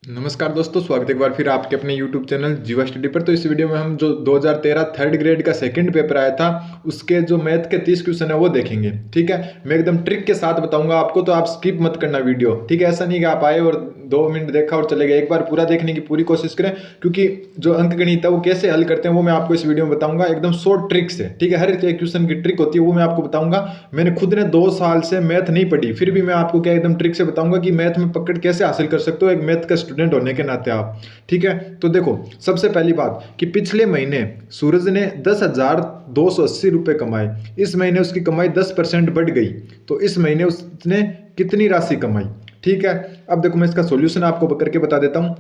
नमस्कार दोस्तों, स्वागत है एक बार फिर आपके अपने YouTube चैनल जीवा स्टडी पर। तो इस वीडियो में हम जो 2013 थर्ड ग्रेड का सेकंड पेपर आया था उसके जो मैथ के 30 क्वेश्चन है वो देखेंगे। ठीक है, मैं एकदम ट्रिक के साथ बताऊंगा आपको, तो आप स्किप मत करना वीडियो। ठीक है, ऐसा नहीं कि आप आए और 2 मिनट देखा और चले गए। एक बार पूरा देखने की पूरी कोशिश करें, क्योंकि जो अंक गणित है वो कैसे हल करते हैं वो मैं आपको इस वीडियो में बताऊंगा एकदम शॉर्ट ट्रिक से। ठीक है, हर एक क्वेश्चन की ट्रिक होती है वो मैं आपको बताऊंगा। मैंने खुद ने 2 साल से मैथ नहीं पढ़ी, फिर भी मैं आपको क्या एकदम ट्रिक से बताऊंगा कि मैथ में पकड़ कैसे हासिल कर सकते हो एक मैथ का स्टूडेंट होने के नाते आप। ठीक है, तो देखो सबसे पहली बात कि पिछले महीने सूरज ने 10,280 रुपए कमाए। इस महीने उसकी कमाई 10% बढ़ गई, तो इस महीने उसने कितनी राशि कमाई। ठीक है, अब देखो मैं इसका सॉल्यूशन आपको करके बता देता हूं।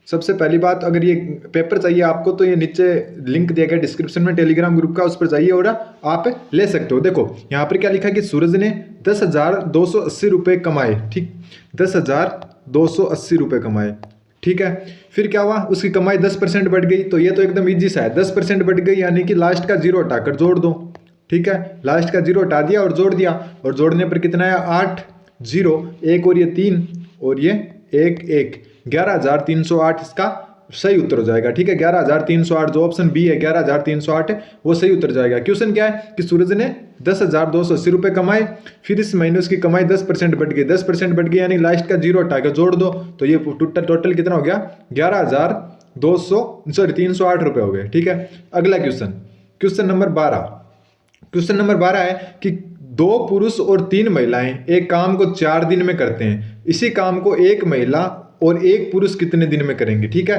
सबसे पहली बात, अगर ये पेपर चाहिए आपको तो ये नीचे लिंक दिया गया डिस्क्रिप्शन में टेलीग्राम ग्रुप का, उस पर जाइए और आप ले सकते हो। देखो यहाँ पर क्या लिखा है कि सूरज ने 10,280 रुपये कमाए। ठीक, 10,280 रुपये कमाए। ठीक है, फिर क्या हुआ, उसकी कमाई 10% बढ़ गई। तो ये तो एकदम इजी सा है, 10% बढ़ गई यानी कि लास्ट का जीरो हटाकर जोड़ दो। ठीक है, लास्ट का जीरो हटा दिया और जोड़ दिया, और जोड़ने पर कितना है 8 0 1 और ये 3 और ये 1 1 11,308 इसका सही उत्तर हो जाएगा। ठीक है, 11,308 जो ऑप्शन बी है 11,308 वो सही उत्तर जाएगा। क्वेश्चन क्या है कि सूरज ने 10,280 रुपये कमाए, फिर इस महीने उसकी कमाई 10% बढ़ गई। 10% बढ़ गई यानी लास्ट का जीरो हटा के जोड़ दो, तो ये टोटल कितना हो गया 308 रुपये हो गए। ठीक है, अगला question, question number 12। Question number 12 है कि 2 पुरुष और 3 महिलाएं एक काम को 4 दिन में करते हैं। इसी काम को 1 महिला और 1 पुरुष कितने दिन में करेंगे। ठीक है,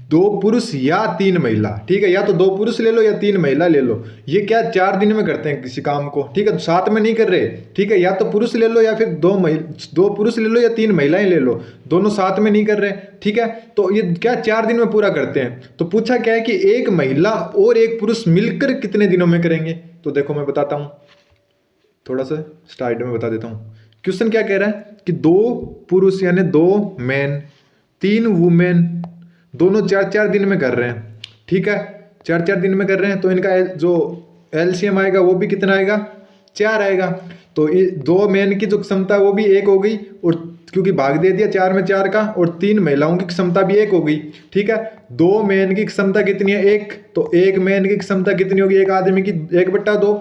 2 पुरुष या 3 महिला। ठीक है, या तो 2 पुरुष ले लो या 3 महिला ले लो। ये क्या 4 दिन में करते हैं किसी काम को। ठीक है, साथ में नहीं कर रहे। ठीक है, या तो पुरुष ले लो या फिर 2 पुरुष ले लो या 3 महिलाएं ले लो, दोनों साथ में नहीं कर रहे। ठीक है, तो ये क्या 4 दिन में पूरा करते हैं। तो पूछा क्या है कि 1 महिला और 1 पुरुष मिलकर कितने दिनों में करेंगे। तो देखो मैं बताता हूं, थोड़ा सा स्लाइड में बता देता हूं। क्वेश्चन क्या कह रहा है कि 2 पुरुष यानी 2 मैन 3 वुमेन दोनों 4-4 दिन में कर रहे हैं। ठीक है, 4-4 दिन में कर रहे हैं, तो इनका जो एलसीएम आएगा वो भी कितना आएगा 4 आएगा। तो 2 मैन की जो क्षमता वो भी 1 हो गई, और क्योंकि भाग दे दिया 4 में 4 का, और 3 महिलाओं की क्षमता भी 1 हो गई। ठीक है, 2 मैन की क्षमता कितनी है 1, तो 1 मैन की क्षमता कितनी होगी एक आदमी की 1/2।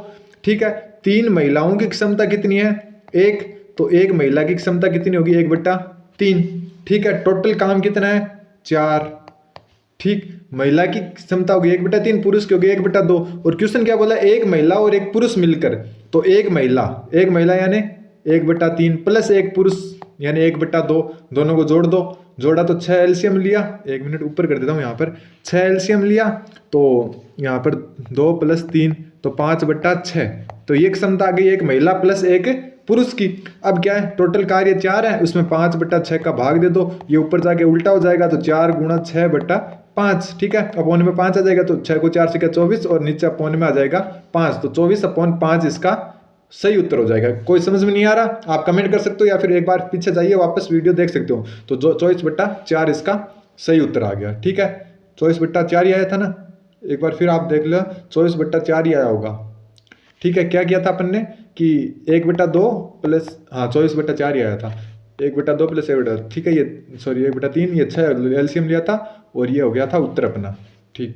ठीक है, 3 महिलाओं की क्षमता कितनी है 1, तो 1 महिला की क्षमता कितनी होगी 1/3। ठीक है, टोटल काम कितना है 4। ठीक, महिला की क्षमता होगी 1/3, पुरुष की होगी 1/2। और क्वेश्चन क्या बोला 1 महिला और 1 पुरुष मिलकर, तो 1 महिला यानी 1/3 प्लस 1 पुरुष यानी 1/2, दोनों को जोड़ दो। जोड़ा तो 6 एलसीएम लिया, 1 मिनट ऊपर कर देता हूँ, यहाँ पर 6 एलसीएम लिया, तो यहाँ पर 2 + 3 तो 5/6। तो ये क्षमता आ गई 1 महिला प्लस 1 पुरुष की। अब क्या है टोटल कार्य 4 है, उसमें 5/6 का भाग दे दो, ये ऊपर जाके उल्टा हो जाएगा, तो 4 × 6/5। ठीक है, अपोने में 5 आ जाएगा, तो 6 को 4 से 24 और नीचे अपोने में आ जाएगा 5, तो 24/5 इसका सही उत्तर हो जाएगा। कोई समझ में नहीं आ रहा आप कमेंट कर सकते हो, या फिर एक बार पीछे जाइए वापस वीडियो देख सकते हो। तो जो 24/4 इसका सही उत्तर आ गया। ठीक है, 24/4 ही आया था ना, एक बार फिर आप देख लो 24/4 ही आया होगा। ठीक है, क्या किया था अपन ने कि 1/2 प्लस 24/4 ही आया था, 1/2 प्लस 1/2। ठीक है, ये सॉरी 1/3 ये 6 एलसीएम लिया था, और ये हो गया था उत्तर अपना। ठीक,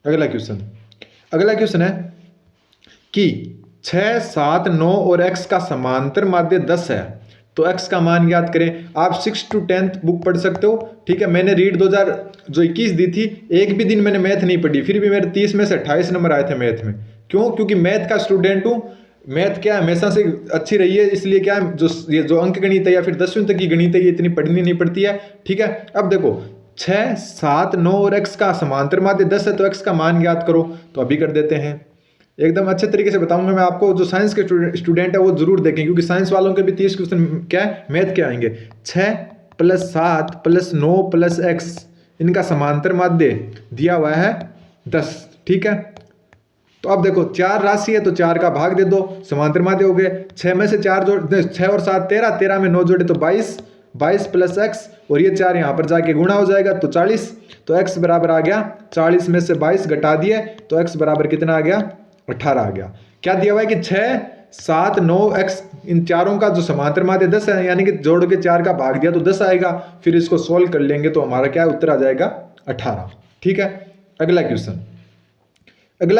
अगला क्वेश्चन है कि 6 7 9 और x का समांतर माध्य 10 है, तो x का मान याद करें। आप 6 to 10th बुक पढ़ सकते हो। ठीक है, मैंने रीड 2021 दी थी, एक भी दिन मैंने मैथ नहीं पढ़ी, फिर भी मेरे 30 में से 28 नंबर आए थे मैथ में। क्यों, क्योंकि मैथ का स्टूडेंट हूँ। मैथ क्या हमेशा से अच्छी रही है, इसलिए क्या ये जो अंक गणित है या फिर 10वीं तक की गणित है ये इतनी पढ़नी नहीं पड़ती है। ठीक है, अब देखो 6 7 9 और x का समांतर माध्य 10 है, तो x का मान याद करो। तो अभी कर देते हैं, एकदम अच्छे तरीके से बताऊंगा मैं आपको। जो साइंस के स्टूडेंट है वो जरूर देखें, क्योंकि साइंस वालों के भी 30 क्वेश्चन क्या है मैथ के आएंगे। 6 + 7 + 9 + x, इनका समांतर माध्य दिया हुआ है 10। ठीक है, तो अब देखो 4 राशि है तो 4 का भाग दे दो, समांतर माध्य हो गए। 6 में से 4 जोड़ 6 और 7 13, 13 में 9 जोड़े तो 22, 22 + x, और ये 4 यहाँ पर जाके गुणा हो जाएगा तो 40। तो x बराबर आ गया 40 में से 22 घटा दिए, तो x बराबर कितना आ गया 18 आ गया। क्या दिया हुआ है कि 6 7 9 x, इन चारों का जो समांतर माध्य 10 है, यानी कि जोड़ के 4 का भाग दिया तो 10 आएगा। फिर इसको सोल्व कर लेंगे तो हमारा क्या उत्तर आ जाएगा 18। ठीक है, अगला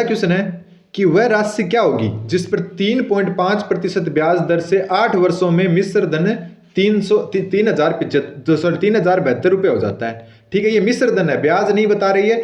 क्वेश्चन है कि वह राशि क्या होगी जिस पर 3.5% ब्याज दर से 8 वर्षों में मिश्र धन 3072 रुपये हो जाता है। ठीक है, ये मिश्र धन है, ब्याज नहीं बता रही है।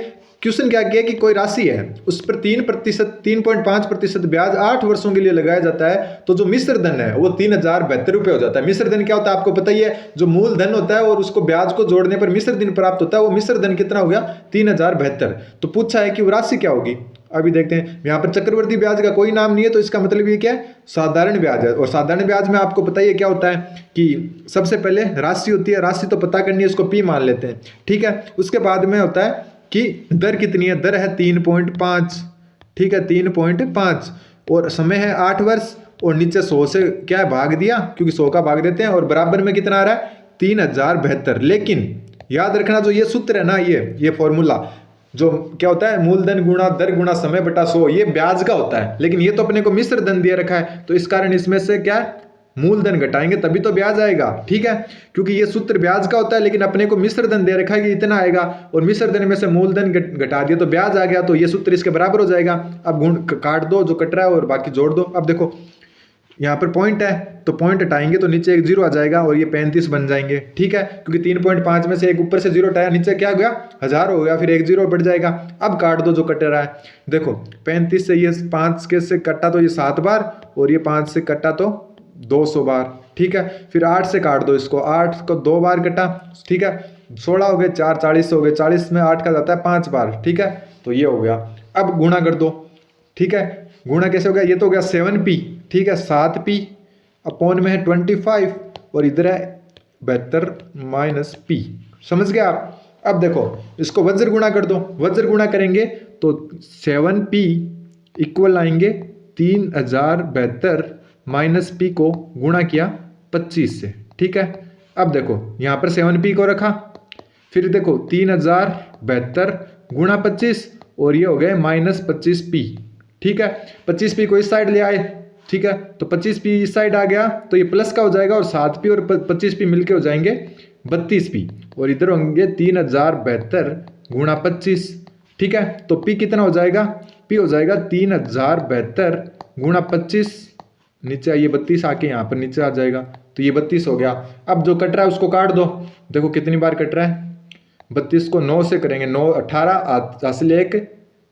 क्वेश्चन क्या किया कि कोई राशि है उस पर 3.5% ब्याज 8 वर्षों के लिए लगाया जाता है, तो जो मिश्र धन है वो 3072 रुपये हो जाता है। मिश्र धन क्या होता है आपको पता ही है, जो मूल धन होता है और उसको ब्याज को जोड़ने पर मिश्र धन प्राप्त होता है, वो मिश्र धन कितना हो गया 3072। तो पूछा है कि वो राशि क्या होगी। अभी देखते हैं, यहाँ पर चक्रवर्ती ब्याज का कोई नाम नहीं है, तो इसका मतलब ये क्या है, साधारण ब्याज है। और साधारण ब्याज में आपको पता ही है क्या होता है कि सबसे पहले राशि होती है, राशि तो पता करनी है, उसको पी मान लेते हैं। ठीक है, उसके बाद में होता है कि दर कितनी है, दर है 3.5। ठीक है, 3.5 और समय है 8 वर्ष, और नीचे 100 से क्या है भाग दिया, क्योंकि 100 का भाग देते हैं, और बराबर में कितना आ रहा है 3072। लेकिन याद रखना जो ये सूत्र है ना, ये फॉर्मूला जो क्या होता है, मूलधन गुणा दर गुणा समय बटा 100, ये ब्याज का होता है। लेकिन ये तो अपने को मिश्र धन दिया रखा है, तो इस कारण इसमें से क्या है मूलधन घटाएंगे तभी तो ब्याज आएगा। ठीक है, क्योंकि ये सूत्र ब्याज का होता है, लेकिन अपने को मिश्र धन दे रखा है कि इतना आएगा, और मिश्र धन में से मूलधन घटा दिया तो ब्याज आ गया, तो ये सूत्र इसके बराबर हो जाएगा। अब गुण काट दो जो कट रहा है और बाकी जोड़ दो। अब देखो यहाँ पर पॉइंट है, तो पॉइंट हटाएंगे तो नीचे एक जीरो आ जाएगा और ये 35 बन जाएंगे। ठीक है, क्योंकि 3.5 में से एक ऊपर से जीरो हटाया, नीचे क्या हो गया 1000 हो गया, फिर एक जीरो बढ़ जाएगा। अब काट दो जो कट रहा है, देखो 35 से ये 5 के से कटा तो ये 7 बार, और ये 5 से कटा तो 200 बार। ठीक है, फिर 8 से काट दो इसको, 8 को 2 बार कटा। ठीक है, 16 हो गए, 4 40 हो गए, 40 में 8 का जाता है 5 बार। ठीक है, तो ये हो गया। अब गुणा कर दो। ठीक है, गुणा कैसे हो गया, ये तो हो गया 7p। ठीक है, 7p अपॉन में है 25, और इधर है 72 माइनस p। समझ गए आप। अब देखो इसको वज्र गुणा कर दो, वज्र गुणा करेंगे तो 7p इक्वल आएंगे 3072 माइनस p को गुणा किया 25 से। ठीक है, अब देखो यहाँ पर 7p को रखा, फिर देखो 3072 गुणा 25, और ये हो गए माइनस 25p। ठीक है, 25p को इस साइड ले आए। ठीक है, तो 25p इस साइड आ गया तो ये प्लस का हो जाएगा, और 7p और 25p मिलके हो जाएंगे 32p, और इधर होंगे 3072 गुणा 25। ठीक है, तो p कितना हो जाएगा, p हो जाएगा 3072 गुणा 25, नीचे आइए 32 आके यहाँ पर नीचे आ जाएगा, तो ये 32 हो गया। अब जो कट रहा है उसको काट दो, देखो कितनी बार कट रहा है, 32 को 9 से करेंगे, 9 18 हासिल 1।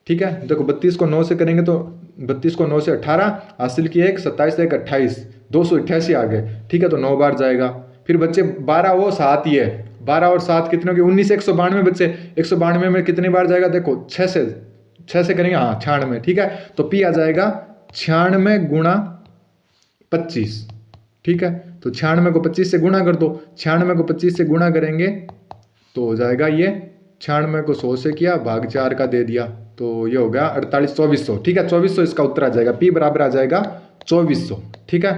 ठीक है, देखो 32 को 9 से करेंगे तो 32 को 9 से 18 हासिल की 1, 27 1 28, 288 आ गए। ठीक है, तो 9 बार जाएगा। फिर बच्चे 12 वो 7 ही है, 12 और 7 कितने हो गए 19, 192 बच्चे। 192 में कितनी बार जाएगा, देखो 6 से करेंगे, हाँ 96। ठीक है, तो पी आ जाएगा 96 गुणा 25। ठीक है, तो 96 को 25 से गुणा कर दो, 96 को 25 से गुणा करेंगे तो हो जाएगा ये 96 को 100 से किया भाग 4 का दे दिया, तो ये हो गया 48 2400। ठीक है, 2400 इसका उत्तर आ जाएगा, पी बराबर आ जाएगा 2400। ठीक है,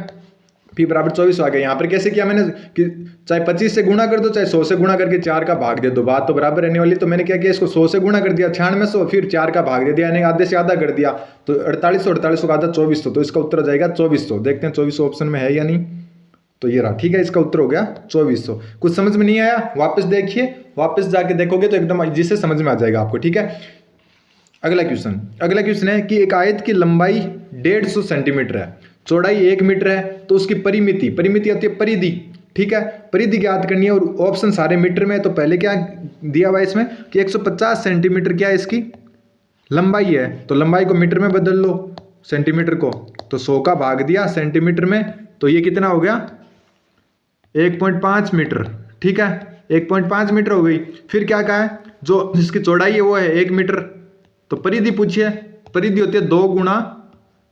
पी बराबर 2400 आ गया। यहाँ पर कैसे किया मैंने कि चाहे 25 से गुणा कर दो चाहे 100 से गुणा करके 4 का भाग दे दो, बात तो बराबर रहने वाली। तो मैंने क्या किया, इसको 100 से गुणा कर दिया 9600, फिर 4 का भाग दे दिया, यानी आधे से आधा कर दिया, तो 4800 का आधा 2400, तो इसका उत्तर आ जाएगा 2400। देखते हैं 2400 ऑप्शन में है या नहीं, तो ये रहा। ठीक है, इसका उत्तर हो गया 2400। कुछ समझ में नहीं आया वापस देखिए, वापस जाके देखोगे तो एकदम जिससे समझ में आ जाएगा आपको। ठीक है, अगला क्वेश्चन है कि एक आयत की लंबाई 150 सेंटीमीटर है, चौड़ाई 1 मीटर है, तो उसकी परिमिति आती है परिधि। ठीक है, परिधि ज्ञात करनी है, और ऑप्शन सारे मीटर में है, तो पहले क्या दिया हुआ है इसमें कि 150 सेंटीमीटर क्या है इसकी लंबाई है, तो लंबाई को मीटर में बदल लो, सेंटीमीटर को, तो 100 का भाग दिया सेंटीमीटर में, तो ये कितना हो गया 1.5 मीटर। ठीक है, 1.5 मीटर हो गई। फिर क्या कहा है, जो जिसकी चौड़ाई है वो है 1 मीटर, तो परिधि पूछिए, परिधि होती है 2 गुणा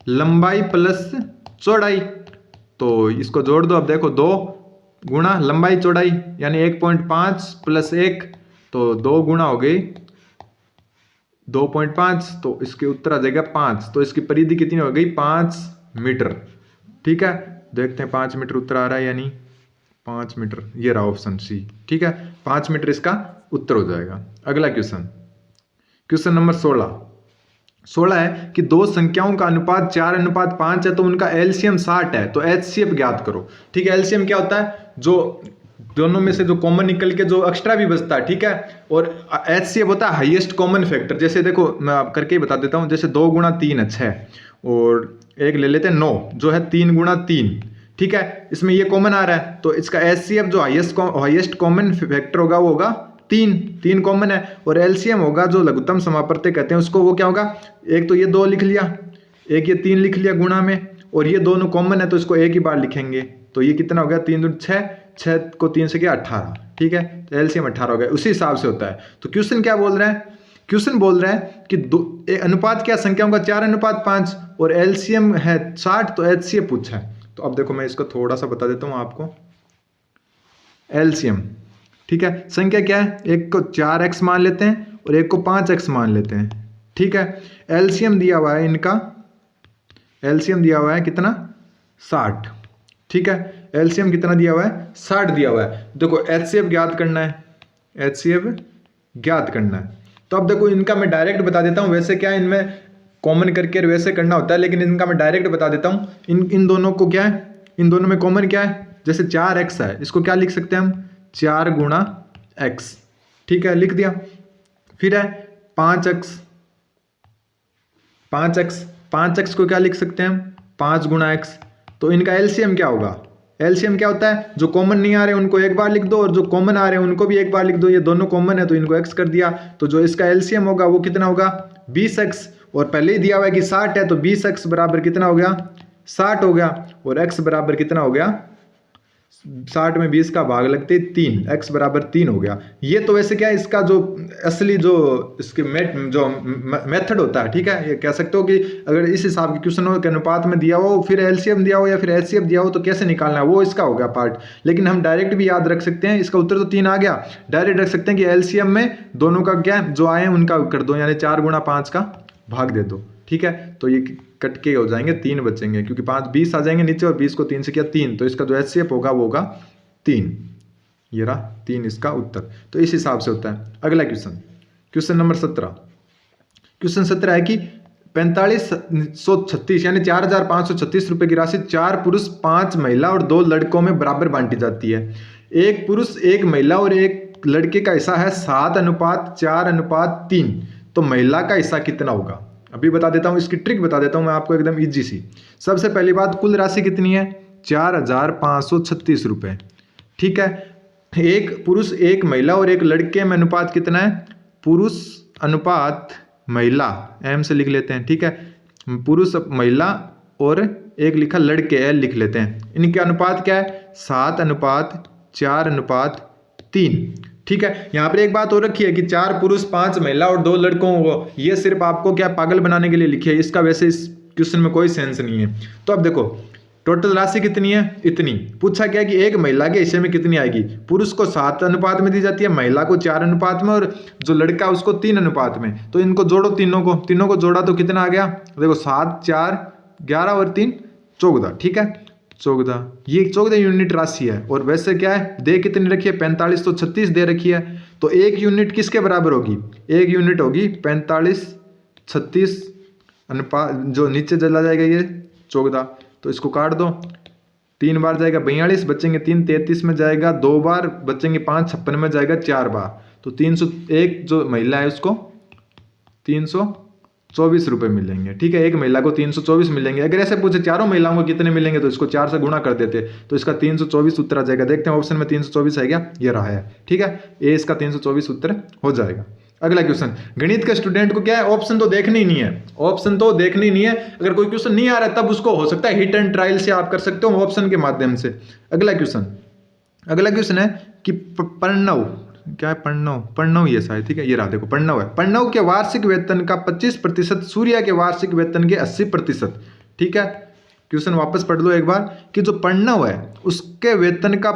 लंबाई प्लस चौड़ाई, तो इसको जोड़ दो। अब देखो 2 गुणा लंबाई चौड़ाई यानी 1.5 प्लस 1, तो 2 गुणा हो गई 2.5, तो इसके उत्तर आ जाएगा 5, तो इसकी परिधि कितनी हो गई 5 मीटर। ठीक है, देखते हैं 5 मीटर उत्तर आ रहा है या नहीं, 5 मीटर, ये रहा ऑप्शन सी। ठीक है, 5 मीटर इसका उत्तर हो जाएगा। अगला क्वेश्चन नंबर 16 16 है कि दो संख्याओं का अनुपात 4:5 है तो उनका एलसीएम 60 है, तो एचसीएफ ज्ञात करो। ठीक है, एलसीएम क्या होता है, जो दोनों में से जो कॉमन निकल के जो एक्स्ट्रा भी बचता है। ठीक है, और एचसीएफ होता है हाईएस्ट कॉमन फैक्टर। जैसे देखो मैं आप करके ही बता देता हूँ, जैसे 2 × 3 है 6, और एक ले लेते हैं 9 जो है 3 × 3। ठीक है, इसमें ये कॉमन आ रहा है तो इसका एचसीएफ जो हाईएस्ट कॉमन फैक्टर होगा वो होगा 3 कॉमन है, और एलसीएम होगा जो लघुत्तम समापवर्ती कहते हैं उसको, वो क्या होगा, एक तो ये 2 लिख लिया, एक ये 3 लिख लिया गुणा में, और ये दोनों कॉमन है तो इसको एक ही बार लिखेंगे। तो ये कितना हो गया, 3 × 6, 6 को 3 से किया 18। ठीक है, तो एलसीएम 18 हो गया, उसी हिसाब से होता है। तो क्वेश्चन क्या बोल रहे हैं, क्वेश्चन बोल रहा है कि अनुपात क्या संख्याओं का 4:5 और एलसीएम है 60, तो एचसीएफ पूछा है। तो अब देखो मैं इसको थोड़ा सा बता देता हूँ आपको। एलसीएम, ठीक है, संख्या क्या है, एक को 4x मान लेते हैं और एक को 5x मान लेते हैं। ठीक है, एलसीएम दिया हुआ है इनका, एलसीएम दिया हुआ है कितना, 60। ठीक है, एलसीएम कितना दिया हुआ है, 60 दिया हुआ है। देखो एचसीएफ ज्ञात करना है, एचसीएफ ज्ञात करना है। तो अब देखो इनका मैं डायरेक्ट बता देता हूँ, वैसे क्या है इनमें कॉमन करके वैसे करना होता है, लेकिन इनका मैं डायरेक्ट बता देता हूँ। इन दोनों को क्या है, इन दोनों में कॉमन क्या है, जैसे 4x है, इसको क्या लिख सकते हैं हम, 4 × x। ठीक है, लिख दिया। फिर है 5x, 5x को क्या लिख सकते हैं हम, 5 × x। तो इनका एलसीएम क्या होगा, एलसीएम क्या होता है, जो कॉमन नहीं आ रहे उनको एक बार लिख दो और जो कॉमन आ रहे हैं उनको भी एक बार लिख दो। ये दोनों कॉमन है तो इनको x कर दिया, तो जो इसका एलसीएम होगा वो कितना होगा, 20x। और पहले ही दिया हुआ है कि 60 है तो 20x बराबर कितना हो गया, 60 हो गया, और x बराबर कितना हो गया, 60 में 20 का भाग लगते 3, x बराबर 3 हो गया। ये तो वैसे क्या है इसका जो असली जो इसके मेथड होता है। ठीक है, ये कह सकते हो कि अगर इस हिसाब के क्वेश्चनों के अनुपात में दिया हो, फिर एलसीएम दिया हो या फिर एचसीएफ दिया हो, तो कैसे निकालना है वो इसका हो गया पार्ट। लेकिन हम डायरेक्ट भी याद रख सकते हैं, इसका उत्तर तो 3 आ गया, डायरेक्ट रख सकते हैं कि एलसीएम में दोनों का क्या जो आए उनका कर दो, यानी 4 × 5 का भाग दे दो। ठीक है, तो ये कट के हो जाएंगे, 3 बचेंगे, क्योंकि 5 20 आ जाएंगे नीचे और 20 को 3 से किया 3, तो इसका जो एचसीएफ होगा वो होगा 3। ये रहा 3 इसका उत्तर। तो इस हिसाब से होता है। अगला क्वेश्चन, क्वेश्चन नंबर 17। क्वेश्चन 17 है कि 4536 यानी 4536 रुपए की राशि 4 पुरुष 5 महिला और 2 लड़कों में बराबर बांटी जाती है। एक पुरुष 1 महिला और 1 लड़के का हिस्सा है 7:4:3, तो महिला का हिस्सा कितना होगा। अभी बता देता हूँ, इसकी ट्रिक बता देता हूँ मैं आपको एकदम इजी सी। सबसे पहली बात, कुल राशि कितनी है, 4536 रुपये। ठीक है, एक पुरुष 1 महिला और 1 लड़के में अनुपात कितना है, पुरुष अनुपात महिला, एम से लिख लेते हैं। ठीक है, पुरुष महिला और एक लिखा लड़के, एल लिख लेते हैं। इनके अनुपात क्या है, 7:4:3। ठीक है, यहाँ पर एक बात और रखी है कि 4 पुरुष 5 महिला और 2 लड़कों को, ये सिर्फ आपको क्या पागल बनाने के लिए लिखी है, इसका वैसे इस क्वेश्चन में कोई सेंस नहीं है। तो अब देखो टोटल राशि कितनी है, इतनी। पूछा क्या कि एक महिला के हिस्से में कितनी आएगी, पुरुष को 7 अनुपात में दी जाती है, महिला को 4 अनुपात में, और जो लड़का उसको 3 अनुपात में। तो इनको जोड़ो, तीनों को जोड़ा तो कितना आ गया, देखो 7 4 11 और 3 14। ठीक है, 14, ये 14 यूनिट राशि है। और वैसे क्या है, दे कितनी रखी है, 4536 दे रखी है। तो एक यूनिट किसके बराबर होगी, एक यूनिट होगी 4536 अनुपात, जो नीचे चला जाएगा ये 14, तो इसको काट दो, 3 बार जाएगा 42, बचेंगे 3 33 में जाएगा, 2 बार बचेंगे 5 56 में जाएगा 4 बार, तो 301 जो महिला है उसको 324 रुपये मिलेंगे। ठीक है, एक महिला को 324 मिलेंगे। अगर ऐसे पूछे चारों महिलाओं को कितने मिलेंगे तो इसको 4 से गुणा कर देते, तो इसका 324 उत्तर आ जाएगा। देखते हैं ऑप्शन में 324 है क्या, ये रहा है। ठीक है, ये इसका 324 उत्तर हो जाएगा। अगला क्वेश्चन, गणित के स्टूडेंट को क्या है, ऑप्शन तो देखने ही नहीं है, ऑप्शन तो देखने ही नहीं है। अगर कोई क्वेश्चन नहीं आ रहा है तब उसको हो सकता है हिट एंड ट्रायल से आप कर सकते हो ऑप्शन के माध्यम से। अगला क्वेश्चन है कि प्रणव, क्या है, प्रणव ये शायद, ठीक है, ये रहा, देखो प्रणव है, प्रणव के वार्षिक वेतन का 25%, सूर्या के वार्षिक वेतन के 80%। ठीक है, क्वेश्चन वापस पढ़ लो एक बार कि जो प्रणव है उसके वेतन का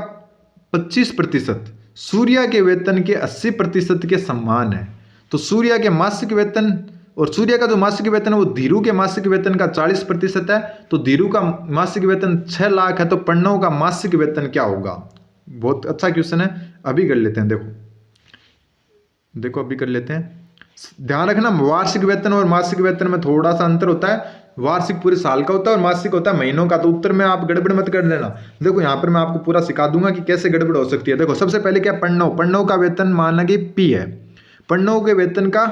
25% सूर्या के वेतन के 80% के समान है। तो सूर्या के मासिक वेतन और सूर्या का जो मासिक वेतन है वो धीरू के मासिक वेतन का 40% है। तो धीरू का मासिक वेतन 6 लाख है, तो प्रणव का मासिक वेतन क्या होगा। बहुत अच्छा क्वेश्चन है, अभी कर लेते हैं। देखो अभी कर लेते हैं। ध्यान रखना, वार्षिक वेतन और मासिक वेतन में थोड़ा सा अंतर होता है। वार्षिक पूरे साल का होता है और मासिक होता है महीनों का। तो उत्तर में आप गड़बड़ मत कर लेना। देखो यहाँ पर मैं आपको पूरा सिखा दूंगा कि कैसे गड़बड़ हो सकती है। देखो सबसे पहले क्या, पन्नों, पन्नों का वेतन माना कि पी है, पन्नों के वेतन का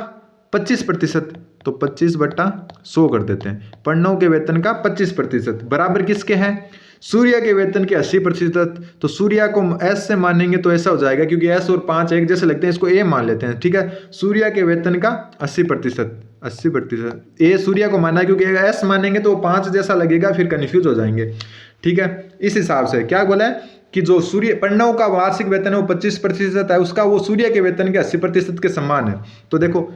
25%, तो 25/100 कर देते हैं। पन्नों के वेतन का 25% बराबर किसके हैं, सूर्य के वेतन के 80%। तो सूर्य को एस से मानेंगे तो ऐसा हो जाएगा, क्योंकि एस और 5 एक जैसे लगते हैं, इसको ए मान लेते हैं, ठीक है। सूर्य के वेतन का 80%, 80%। ए सूर्य को माना है, क्योंकि एस मानेंगे तो 5 जैसा लगेगा, फिर कन्फ्यूज हो जाएंगे, ठीक है। इस हिसाब से क्या बोला है कि जो सूर्य पन्नों का वार्षिक वेतन है वो 25% है, उसका वो सूर्य के वेतन के 80% के समान है। तो देखो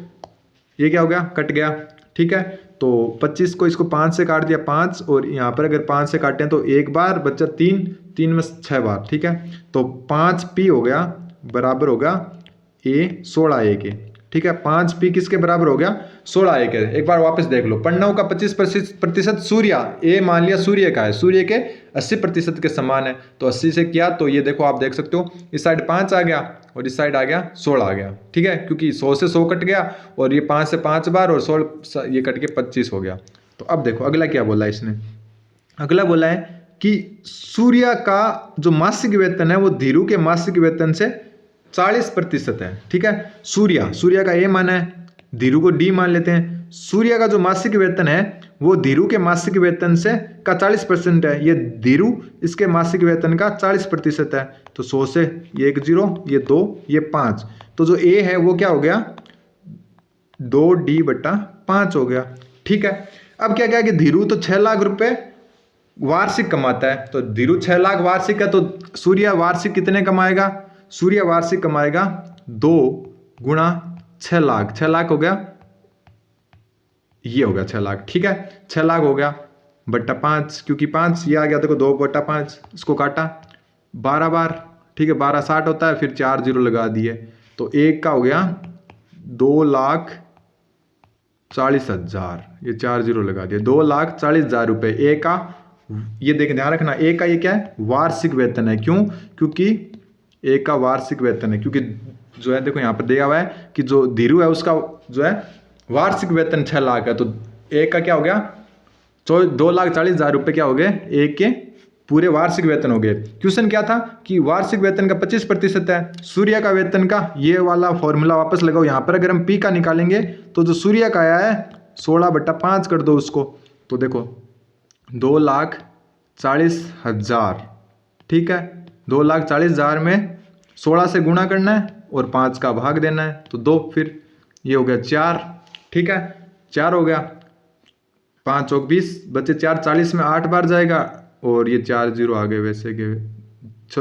ये क्या हो गया, कट गया, ठीक है। तो 25 को इसको 5 से काट दिया, 5, और यहाँ पर अगर 5 से काटें तो 1 बार बच्चा 3, 3 में 6 बार, ठीक है। तो 5p हो गया बराबर होगा ए 16 ए के, ठीक है। 5p किसके बराबर हो गया, 16 ए के। एक बार वापस देख लो, पन्नों का 25% सूर्य, ए मान लिया सूर्य का है, सूर्य के 80% के समान है। तो 80 से किया तो ये देखो आप देख सकते हो, इस साइड 5 आ गया और इस साइड आ गया 16 आ गया, ठीक है। क्योंकि 100 से 100 कट गया और ये 5 से 5 बार और 16 ये कट के 25 हो गया। तो अब देखो अगला क्या बोला इसने, अगला बोला है कि सूर्य का जो मासिक वेतन है वो धीरू के मासिक वेतन से 40% है, ठीक है। सूर्य का ए माना है, धीरू को डी मान लेते हैं। सूर्य का जो मासिक वेतन है वो धीरू के मासिक वेतन से का 40% है। ये धीरू इसके मासिक वेतन का 40% है। तो 100 से ये 1 0, ये 2, ये 5, तो जो ए है वो क्या हो गया, 2D/5 हो गया, ठीक है। अब क्या क्या कि धीरू तो 6 लाख रुपए वार्षिक कमाता है, तो धीरू 6 लाख वार्षिक है, तो सूर्य वार्षिक कितने कमाएगा, सूर्य वार्षिक कमाएगा 2 गुणा 6 लाख, 6 लाख हो गया, ये हो गया 6 लाख, ठीक है। 6 लाख हो गया बट्टा 5, क्योंकि 5 ये आ गया, देखो 2/5, इसको काटा 12 बार, ठीक है। 12 60 होता है, फिर 4 0 लगा दिए, तो एक का हो गया 2,40,000, ये 4 0 लगा दिए, 2,40,000 रुपये ए का। ये देख ध्यान रखना, ए का ये क्या है, वार्षिक वेतन है। क्यों, क्योंकि ए का वार्षिक वेतन है, क्योंकि जो है देखो यहाँ पर दिया हुआ है कि जो धीरू है उसका जो है वार्षिक वेतन 6 लाख है, तो एक का क्या हो गया 2,40,000 रुपये क्या हो गए, एक के पूरे वार्षिक वेतन हो गए। क्वेश्चन क्या था कि वार्षिक वेतन का 25% है, सूर्य का वेतन का, ये वाला फॉर्मूला वापस लगाओ यहाँ पर। अगर हम पी का निकालेंगे तो जो सूर्य का आया है 16/5 कर दो उसको, तो देखो 2,40,000, ठीक है। 2,40,000 में 16 से गुणा करना है और 5 का भाग देना है, तो 2, फिर ये हो गया 4, ठीक है। 4 हो गया, 5 और 20 बचे 4, 40 में 8 बार जाएगा और ये 4 0 आ गए, वैसे के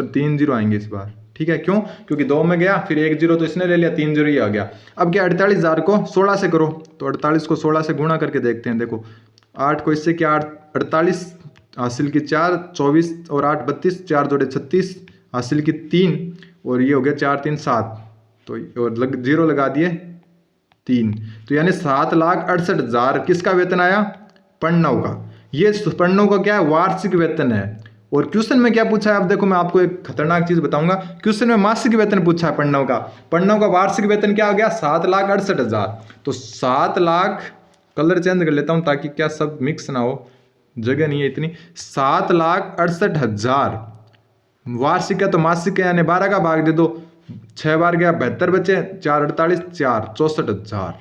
3 0 आएंगे इस बार, ठीक है। क्यों, क्योंकि 2 में गया, फिर 1 0 तो इसने ले लिया, 3 0 ही आ गया। अब क्या 48,000 को 16 से करो, तो 48 को 16 से गुणा करके देखते हैं। देखो 8 को इससे क्या, 48 हासिल की 4, 24 और 8 32, 4 जोड़े 36 हासिल की 3, और ये हो गया 4 3 7, तो और 0 लगा दिए 3, तो यानी 7,68,000 किसका वेतन आया, पन्नों का। ये पन्नों का क्या है, वार्षिक वेतन है। और क्वेश्चन में क्या पूछा है, अब देखो मैं आपको एक खतरनाक चीज बताऊंगा। क्वेश्चन में मासिक वेतन पूछा है पन्नों का, पन्नों का वार्षिक वेतन क्या हो गया 7,68,000। तो 7 लाख, कलर चेंज कर लेता हूं ताकि क्या सब मिक्स ना हो, जगह नहीं है इतनी। 7,68,000 वार्षिक है, तो मासिक है, यानी 12 का भाग दे दो, 6 बार गया 72 बचे, 4 48 4 64,000,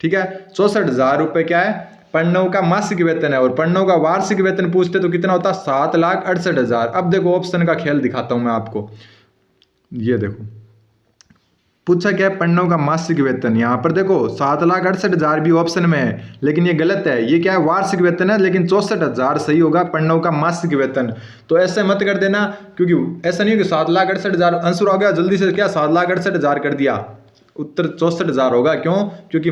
ठीक है। 64,000 रुपये क्या है, पन्नों का मासिक वेतन है। और पन्नों का वार्षिक वेतन पूछते तो कितना होता, 7,68,000। अब देखो ऑप्शन का खेल दिखाता हूं मैं आपको, ये देखो पूछा क्या है, पन्नों का मासिक वेतन। यहाँ पर देखो 7,68,000 भी ऑप्शन में है, लेकिन ये गलत है, ये क्या है, वार्षिक वेतन है, लेकिन 64,000 सही होगा, पन्नों का मासिक वेतन। तो ऐसे मत कर देना, क्योंकि ऐसा नहीं कि 7,68,000 आंसर हो गया जल्दी से क्या 7,68,000 कर दिया, उत्तर 64,000 होगा। क्यों, क्योंकि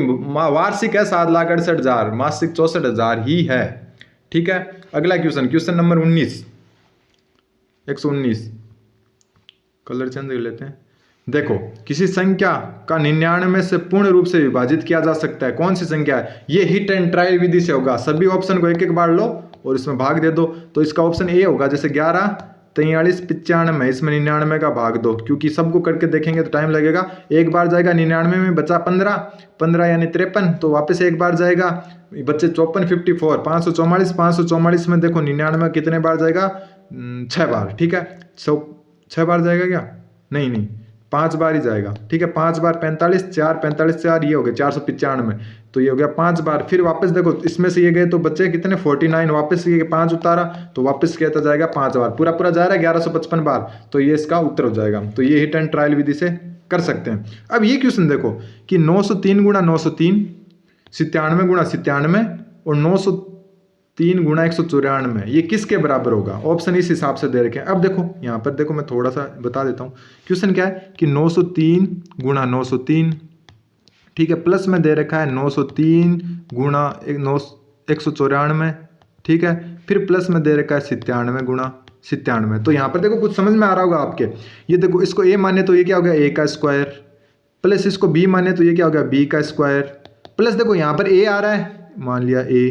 वार्षिक है 7,68,000, मासिक 64,000 ही है, ठीक है। अगला question, question number 19, 119, colour change कर लेते हैं। देखो किसी संख्या का 99 से पूर्ण रूप से विभाजित किया जा सकता है, कौन सी संख्या है, ये हिट एंड ट्रायल विधि से होगा। सभी ऑप्शन को एक एक बार लो और इसमें भाग दे दो, तो इसका ऑप्शन ए होगा। जैसे 11 43 95, इसमें 99 का भाग दो, क्योंकि सबको करके देखेंगे तो टाइम लगेगा। एक बार जाएगा 99 में, बचा 15, 15 यानी 53, तो वापस एक बार जाएगा, बच्चे 54 54, 544, 544 में देखो 99 कितने बार जाएगा, 6 बार, ठीक है। 6 बार जाएगा क्या, नहीं 5 बार ही जाएगा, ठीक है। 5 बार 45, 4 45 4, ये हो गया 495, तो ये हो गया 5 बार। फिर वापस देखो इसमें से ये गए तो बच्चे कितने 49, वापस ये 5 उतारा तो वापस कहता जाएगा 5 बार, पूरा पूरा जा रहा है 1155 बार, तो ये इसका उत्तर हो जाएगा। तो ये हिट एंड ट्रायल विधि से कर सकते हैं। अब ये क्वेश्चन देखो कि 903 गुणा 903, 97 गुणा 97 और 903 गुणा 194, ये किसके बराबर होगा? ऑप्शन इस हिसाब से दे रखे हैं। अब देखो यहाँ पर देखो, मैं थोड़ा सा बता देता हूँ। क्वेश्चन क्या है कि 903 गुणा 903, ठीक है, प्लस में दे रखा है 903 गुणा 194, ठीक है, फिर प्लस में दे रखा है 97 गुणा 97। तो यहाँ पर देखो कुछ समझ में आ रहा होगा आपके। ये देखो इसको a माने तो ये क्या हो गया, a का स्क्वायर, प्लस इसको b माने तो ये क्या हो गया, b का स्क्वायर, प्लस देखो यहाँ पर a आ रहा है, मान लिया a।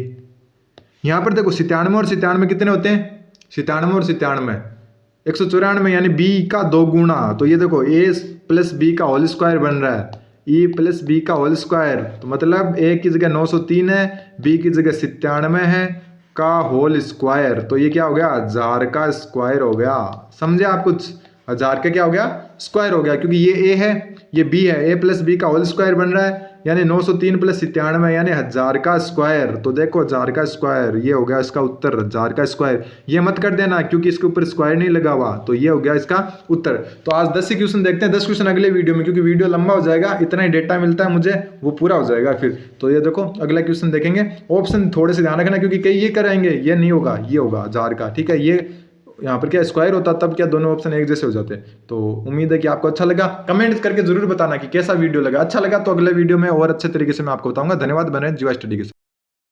यहाँ पर देखो 97 और 97 कितने होते हैं, 97 और 97 194, यानी b का 2 गुना। तो ये देखो a प्लस b का होल स्क्वायर बन रहा है, e प्लस बी का होल स्क्वायर, तो मतलब a की जगह 903 है, b की जगह 97 है का होल स्क्वायर, तो ये क्या हो गया, 1000 का स्क्वायर हो गया। समझे आप कुछ, 1000 का क्या हो गया, स्क्वायर हो गया, क्योंकि ये a है ये b है, a प्लस बी का होल स्क्वायर बन रहा है, यानी 903 प्लस 97 यानी 1000 का स्क्वायर। तो देखो 1000 का स्क्वायर, ये हो गया इसका उत्तर, 1000 का स्क्वायर। ये मत कर देना क्योंकि इसके ऊपर स्क्वायर नहीं लगा हुआ, तो ये हो गया इसका उत्तर। तो आज 10 ही क्वेश्चन देखते हैं, 10 क्वेश्चन अगले वीडियो में, क्योंकि वीडियो लंबा हो जाएगा, इतना ही डेटा मिलता है मुझे, वो पूरा हो जाएगा फिर। तो ये देखो अगला क्वेश्चन देखेंगे। ऑप्शन थोड़े से ध्यान रखना, क्योंकि कई ये कराएंगे, ये नहीं होगा, ये होगा 1000 का, ठीक है। ये यहाँ पर क्या स्क्वायर होता तब क्या दोनों ऑप्शन एक जैसे हो जाते। तो उम्मीद है कि आपको अच्छा लगा, कमेंट करके जरूर बताना कि कैसा वीडियो लगा। अच्छा लगा तो अगले वीडियो में और अच्छे तरीके से मैं आपको बताऊंगा। धन्यवाद, बने जीवा स्टडी के साथ।